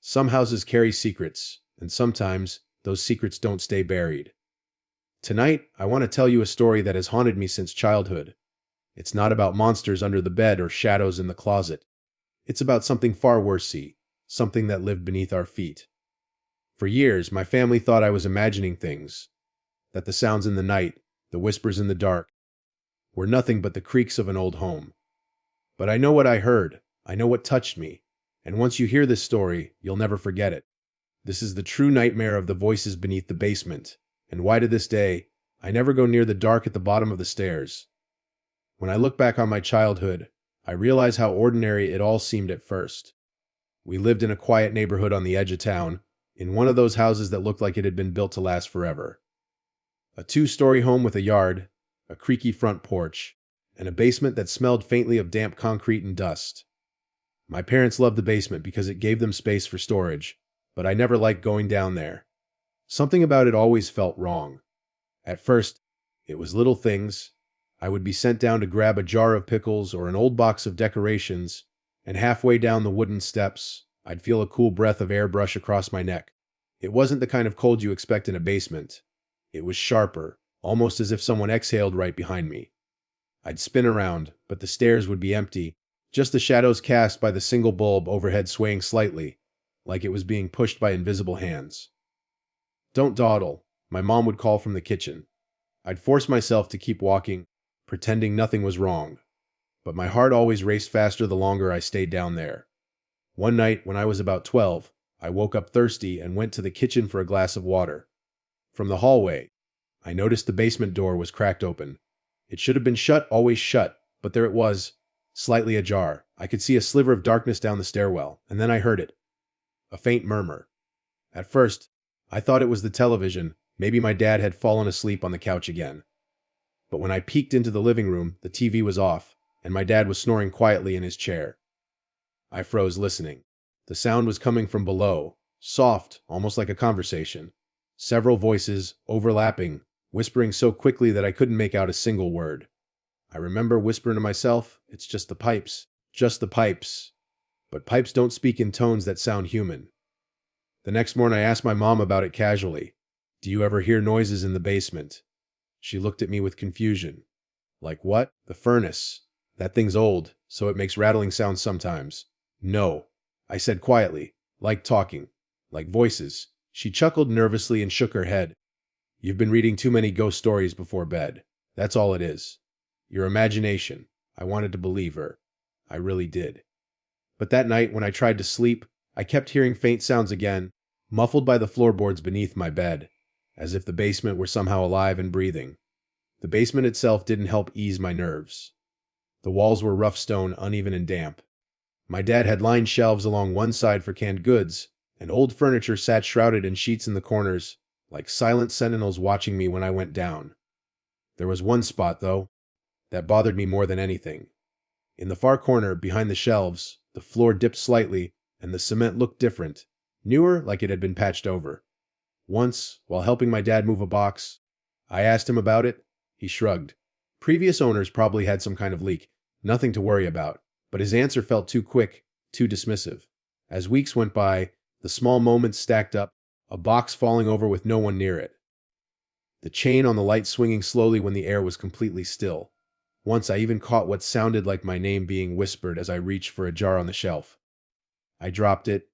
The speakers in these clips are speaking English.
Some houses carry secrets, and sometimes those secrets don't stay buried. Tonight, I want to tell you a story that has haunted me since childhood. It's not about monsters under the bed or shadows in the closet. It's about something far worse, something that lived beneath our feet. For years, my family thought I was imagining things, that the sounds in the night, the whispers in the dark, were nothing but the creaks of an old home. But I know what I heard, I know what touched me, and once you hear this story, you'll never forget it. This is the true nightmare of the voices beneath the basement, and why to this day, I never go near the dark at the bottom of the stairs. When I look back on my childhood, I realize how ordinary it all seemed at first. We lived in a quiet neighborhood on the edge of town, in one of those houses that looked like it had been built to last forever. A two-story home with a yard, a creaky front porch, and a basement that smelled faintly of damp concrete and dust. My parents loved the basement because it gave them space for storage, but I never liked going down there. Something about it always felt wrong. At first, it was little things. I would be sent down to grab a jar of pickles or an old box of decorations, and halfway down the wooden steps, I'd feel a cool breath of air brush across my neck. It wasn't the kind of cold you expect in a basement. It was sharper, almost as if someone exhaled right behind me. I'd spin around, but the stairs would be empty, just the shadows cast by the single bulb overhead swaying slightly, like it was being pushed by invisible hands. "Don't dawdle," my mom would call from the kitchen. I'd force myself to keep walking, pretending nothing was wrong. But my heart always raced faster the longer I stayed down there. One night, when I was about 12, I woke up thirsty and went to the kitchen for a glass of water. From the hallway, I noticed the basement door was cracked open. It should have been shut, always shut, but there it was, slightly ajar. I could see a sliver of darkness down the stairwell, and then I heard it. A faint murmur. At first, I thought it was the television. Maybe my dad had fallen asleep on the couch again. But when I peeked into the living room, the TV was off, and my dad was snoring quietly in his chair. I froze listening. The sound was coming from below, soft, almost like a conversation. Several voices, overlapping, whispering so quickly that I couldn't make out a single word. I remember whispering to myself, "It's just the pipes, just the pipes." But pipes don't speak in tones that sound human. The next morning I asked my mom about it casually. "Do you ever hear noises in the basement?" She looked at me with confusion. "Like what?" "The furnace. That thing's old, so it makes rattling sounds sometimes." "No," I said quietly, like talking, like voices. She chuckled nervously and shook her head. "You've been reading too many ghost stories before bed. That's all it is. Your imagination." I wanted to believe her. I really did. But that night, when I tried to sleep, I kept hearing faint sounds again, muffled by the floorboards beneath my bed, as if the basement were somehow alive and breathing. The basement itself didn't help ease my nerves. The walls were rough stone, uneven and damp. My dad had lined shelves along one side for canned goods, and old furniture sat shrouded in sheets in the corners, like silent sentinels watching me when I went down. There was one spot, though, that bothered me more than anything. In the far corner, behind the shelves, the floor dipped slightly, and the cement looked different, newer, like it had been patched over. Once, while helping my dad move a box, I asked him about it. He shrugged. Previous owners probably had some kind of leak, nothing to worry about, but his answer felt too quick, too dismissive. As weeks went by, the small moments stacked up, a box falling over with no one near it. The chain on the light swinging slowly when the air was completely still. Once I even caught what sounded like my name being whispered as I reached for a jar on the shelf. I dropped it,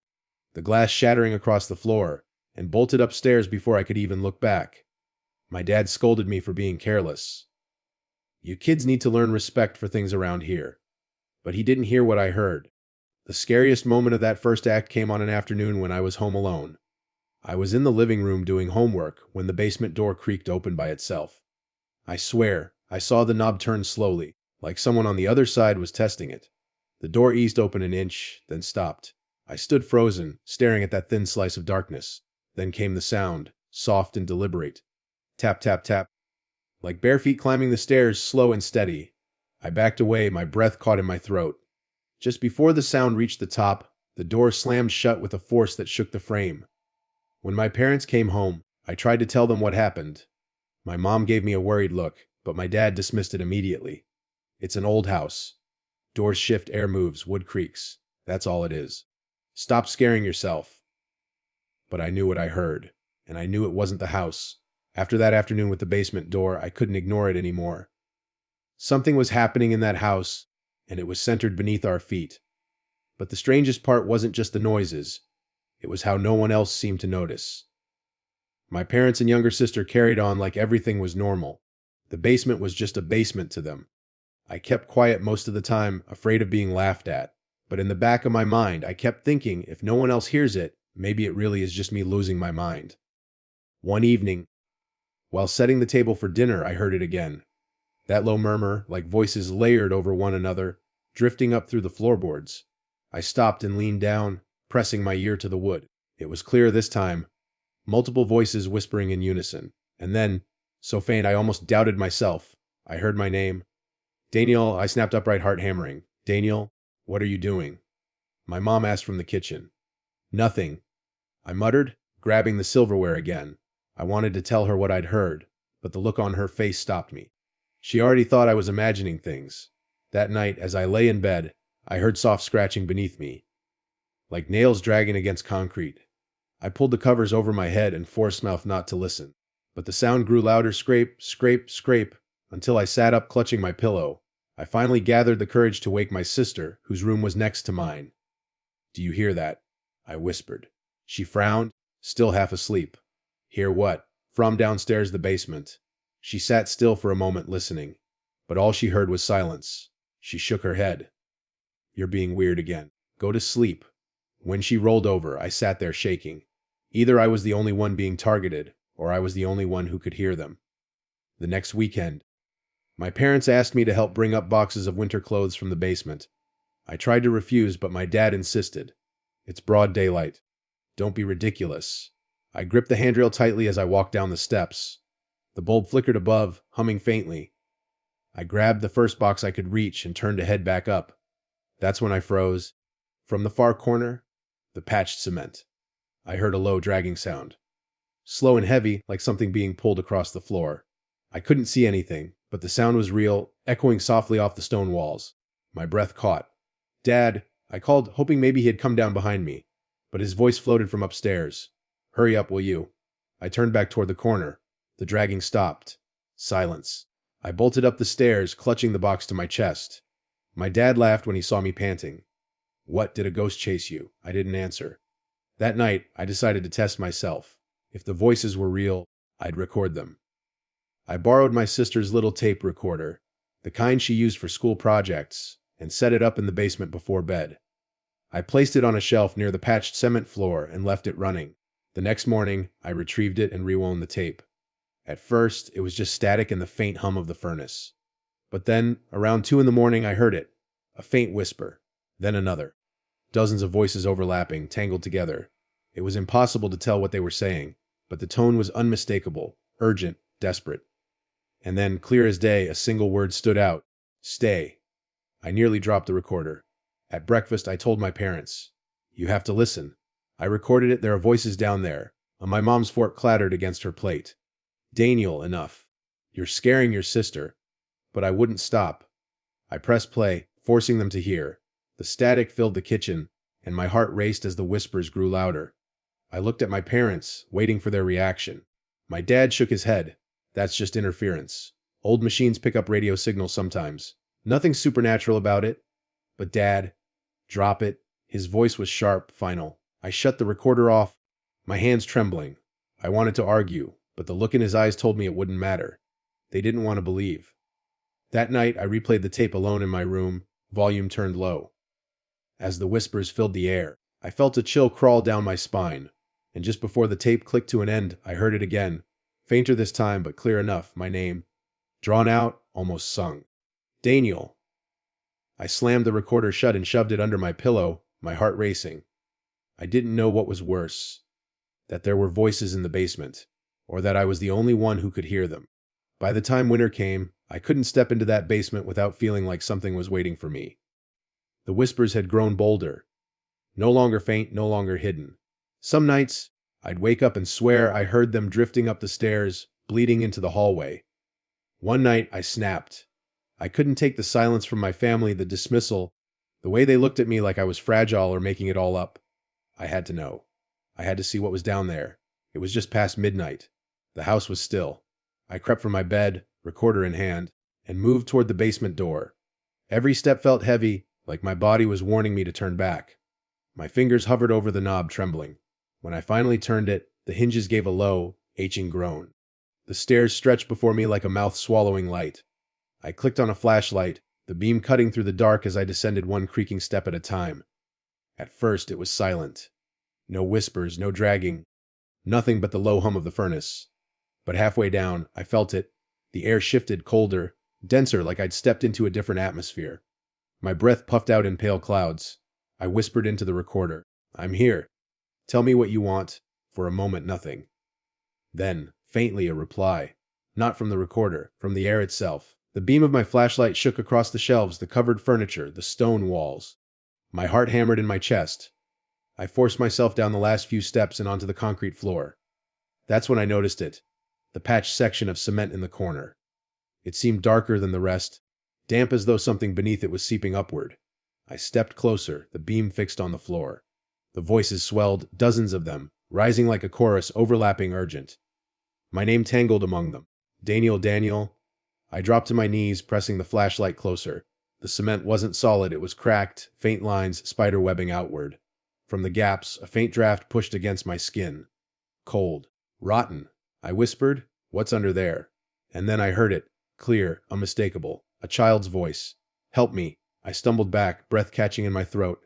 the glass shattering across the floor, and bolted upstairs before I could even look back. My dad scolded me for being careless. "You kids need to learn respect for things around here." But he didn't hear what I heard. The scariest moment of that first act came on an afternoon when I was home alone. I was in the living room doing homework when the basement door creaked open by itself. I swear, I saw the knob turn slowly, like someone on the other side was testing it. The door eased open an inch, then stopped. I stood frozen, staring at that thin slice of darkness. Then came the sound, soft and deliberate. Tap, tap, tap. Like bare feet climbing the stairs, slow and steady. I backed away, my breath caught in my throat. Just before the sound reached the top, the door slammed shut with a force that shook the frame. When my parents came home, I tried to tell them what happened. My mom gave me a worried look, but my dad dismissed it immediately. "It's an old house. Doors shift, air moves, wood creaks. That's all it is. Stop scaring yourself. but I knew what I heard, and I knew it wasn't the house. After that afternoon with the basement door, I couldn't ignore it anymore. Something was happening in that house, and it was centered beneath our feet. But the strangest part wasn't just the noises, it was how no one else seemed to notice. My parents and younger sister carried on like everything was normal. The basement was just a basement to them. I kept quiet most of the time, afraid of being laughed at. But in the back of my mind, I kept thinking, if no one else hears it, maybe it really is just me losing my mind. One evening, while setting the table for dinner, I heard it again. That low murmur, like voices layered over one another, drifting up through the floorboards. I stopped and leaned down, pressing my ear to the wood. It was clear this time, multiple voices whispering in unison. And then, so faint I almost doubted myself, I heard my name. Daniel, I snapped upright, heart hammering. Daniel, what are you doing? My mom asked from the kitchen. Nothing, I muttered, grabbing the silverware again. I wanted to tell her what I'd heard, but the look on her face stopped me. She already thought I was imagining things. That night, as I lay in bed, I heard soft scratching beneath me, like nails dragging against concrete. I pulled the covers over my head and forced myself not to listen. But the sound grew louder, scrape, scrape, scrape, until I sat up clutching my pillow. I finally gathered the courage to wake my sister, whose room was next to mine. Do you hear that? I whispered. She frowned, still half asleep. Hear what? From downstairs the basement. She sat still for a moment listening, but all she heard was silence. She shook her head. You're being weird again. Go to sleep. When she rolled over, I sat there shaking. Either I was the only one being targeted, or I was the only one who could hear them. The next weekend, my parents asked me to help bring up boxes of winter clothes from the basement. I tried to refuse, but my dad insisted. It's broad daylight. Don't be ridiculous. I gripped the handrail tightly as I walked down the steps. The bulb flickered above, humming faintly. I grabbed the first box I could reach and turned to head back up. That's when I froze. From the far corner, the patched cement. I heard a low, dragging sound. Slow and heavy, like something being pulled across the floor. I couldn't see anything, but the sound was real, echoing softly off the stone walls. My breath caught. Dad, I called, hoping maybe he had come down behind me, but his voice floated from upstairs. Hurry up, will you? I turned back toward the corner. The dragging stopped. Silence. I bolted up the stairs, clutching the box to my chest. My dad laughed when he saw me panting. What, did a ghost chase you? I didn't answer. That night, I decided to test myself. If the voices were real, I'd record them. I borrowed my sister's little tape recorder, the kind she used for school projects, and set it up in the basement before bed. I placed it on a shelf near the patched cement floor and left it running. The next morning, I retrieved it and rewound the tape. At first, it was just static and the faint hum of the furnace. But then, around 2 in the morning, I heard it. A faint whisper. Then another. Dozens of voices overlapping, tangled together. It was impossible to tell what they were saying, but the tone was unmistakable, urgent, desperate. And then, clear as day, a single word stood out. Stay. I nearly dropped the recorder. At breakfast, I told my parents. You have to listen. I recorded it, there are voices down there. My mom's fork clattered against her plate. Daniel, enough. You're scaring your sister. But I wouldn't stop. I pressed play, forcing them to hear. The static filled the kitchen, and my heart raced as the whispers grew louder. I looked at my parents, waiting for their reaction. My dad shook his head. That's just interference. Old machines pick up radio signals sometimes. Nothing supernatural about it. But Dad, drop it. His voice was sharp, final. I shut the recorder off, my hands trembling. I wanted to argue, but the look in his eyes told me it wouldn't matter. They didn't want to believe. That night, I replayed the tape alone in my room, volume turned low. As the whispers filled the air, I felt a chill crawl down my spine, and just before the tape clicked to an end, I heard it again. Fainter this time, but clear enough, my name. Drawn out, almost sung. Daniel. I slammed the recorder shut and shoved it under my pillow, my heart racing. I didn't know what was worse. That there were voices in the basement, or that I was the only one who could hear them. By the time winter came, I couldn't step into that basement without feeling like something was waiting for me. The whispers had grown bolder. No longer faint, no longer hidden. Some nights, I'd wake up and swear I heard them drifting up the stairs, bleeding into the hallway. One night, I snapped. I couldn't take the silence from my family, the dismissal, the way they looked at me like I was fragile or making it all up. I had to know. I had to see what was down there. It was just past midnight. The house was still. I crept from my bed, recorder in hand, and moved toward the basement door. Every step felt heavy, like my body was warning me to turn back. My fingers hovered over the knob, trembling. When I finally turned it, the hinges gave a low, aching groan. The stairs stretched before me like a mouth swallowing light. I clicked on a flashlight, the beam cutting through the dark as I descended one creaking step at a time. At first, it was silent. No whispers, no dragging, nothing but the low hum of the furnace. But halfway down, I felt it. The air shifted, colder, denser, like I'd stepped into a different atmosphere. My breath puffed out in pale clouds. I whispered into the recorder, "I'm here. Tell me what you want." For a moment, nothing. Then, faintly, a reply. Not from the recorder, from the air itself. The beam of my flashlight shook across the shelves, the covered furniture, the stone walls. My heart hammered in my chest. I forced myself down the last few steps and onto the concrete floor. That's when I noticed it. The patched section of cement in the corner. It seemed darker than the rest, damp as though something beneath it was seeping upward. I stepped closer, the beam fixed on the floor. The voices swelled, dozens of them, rising like a chorus, overlapping, urgent. My name tangled among them. Daniel. I dropped to my knees, pressing the flashlight closer. The cement wasn't solid, it was cracked, faint lines spider-webbing outward. From the gaps, a faint draft pushed against my skin. Cold. Rotten. I whispered, "What's under there?" And then I heard it, clear, unmistakable. A child's voice. "Help me." I stumbled back, breath catching in my throat.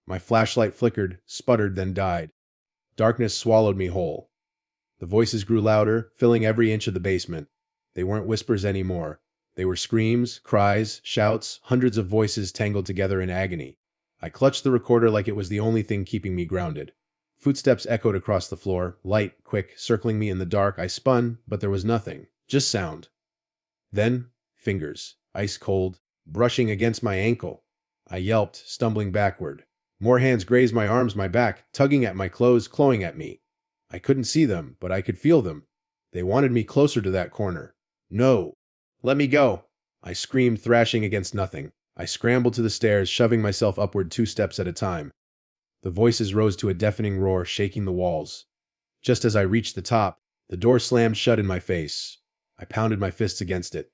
My flashlight flickered, sputtered, then died. Darkness swallowed me whole. The voices grew louder, filling every inch of the basement. They weren't whispers anymore. They were screams, cries, shouts, hundreds of voices tangled together in agony. I clutched the recorder like it was the only thing keeping me grounded. Footsteps echoed across the floor, light, quick, circling me in the dark. I spun, but there was nothing. Just sound. Then, fingers, ice cold, brushing against my ankle. I yelped, stumbling backward. More hands grazed my arms, my back, tugging at my clothes, clawing at me. I couldn't see them, but I could feel them. They wanted me closer to that corner. No! Let me go! I screamed, thrashing against nothing. I scrambled to the stairs, shoving myself upward 2 steps at a time. The voices rose to a deafening roar, shaking the walls. Just as I reached the top, the door slammed shut in my face. I pounded my fists against it.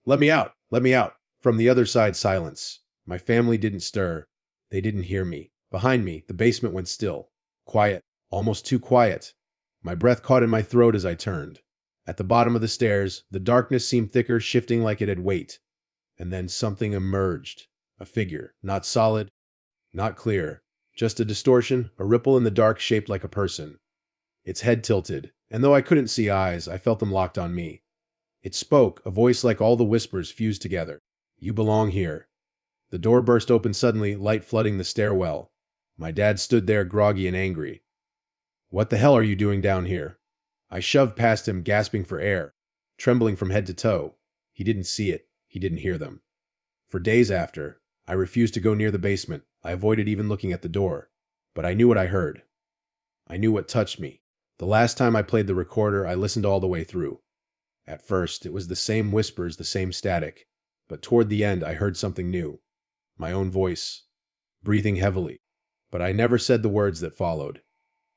"Let me out! Let me out!" From the other side, silence. My family didn't stir. They didn't hear me. Behind me, the basement went still. Quiet. Almost too quiet. My breath caught in my throat as I turned. At the bottom of the stairs, the darkness seemed thicker, shifting like it had weight. And then something emerged. A figure. Not solid. Not clear. Just a distortion, a ripple in the dark shaped like a person. Its head tilted, and though I couldn't see eyes, I felt them locked on me. It spoke, a voice like all the whispers fused together. "You belong here." The door burst open suddenly, light flooding the stairwell. My dad stood there, groggy and angry. "What the hell are you doing down here?" I shoved past him, gasping for air, trembling from head to toe. He didn't see it. He didn't hear them. For days after, I refused to go near the basement. I avoided even looking at the door. But I knew what I heard. I knew what touched me. The last time I played the recorder, I listened all the way through. At first, it was the same whispers, the same static. But toward the end, I heard something new. My own voice, breathing heavily. But I never said the words that followed.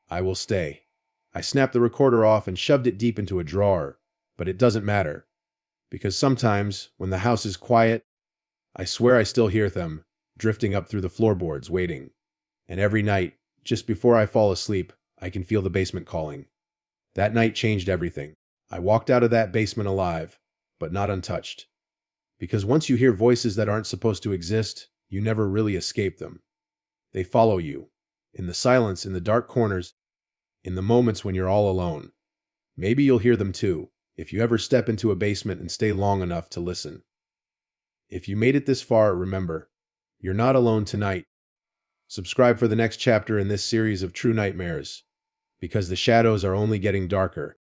"I will stay." I snapped the recorder off and shoved it deep into a drawer. But it doesn't matter. Because sometimes, when the house is quiet, I swear I still hear them, drifting up through the floorboards, waiting. And every night, just before I fall asleep, I can feel the basement calling. That night changed everything. I walked out of that basement alive, but not untouched. Because once you hear voices that aren't supposed to exist, you never really escape them. They follow you. In the silence, in the dark corners, in the moments when you're all alone. Maybe you'll hear them too, if you ever step into a basement and stay long enough to listen. If you made it this far, remember, you're not alone tonight. Subscribe for the next chapter in this series of true nightmares, because the shadows are only getting darker.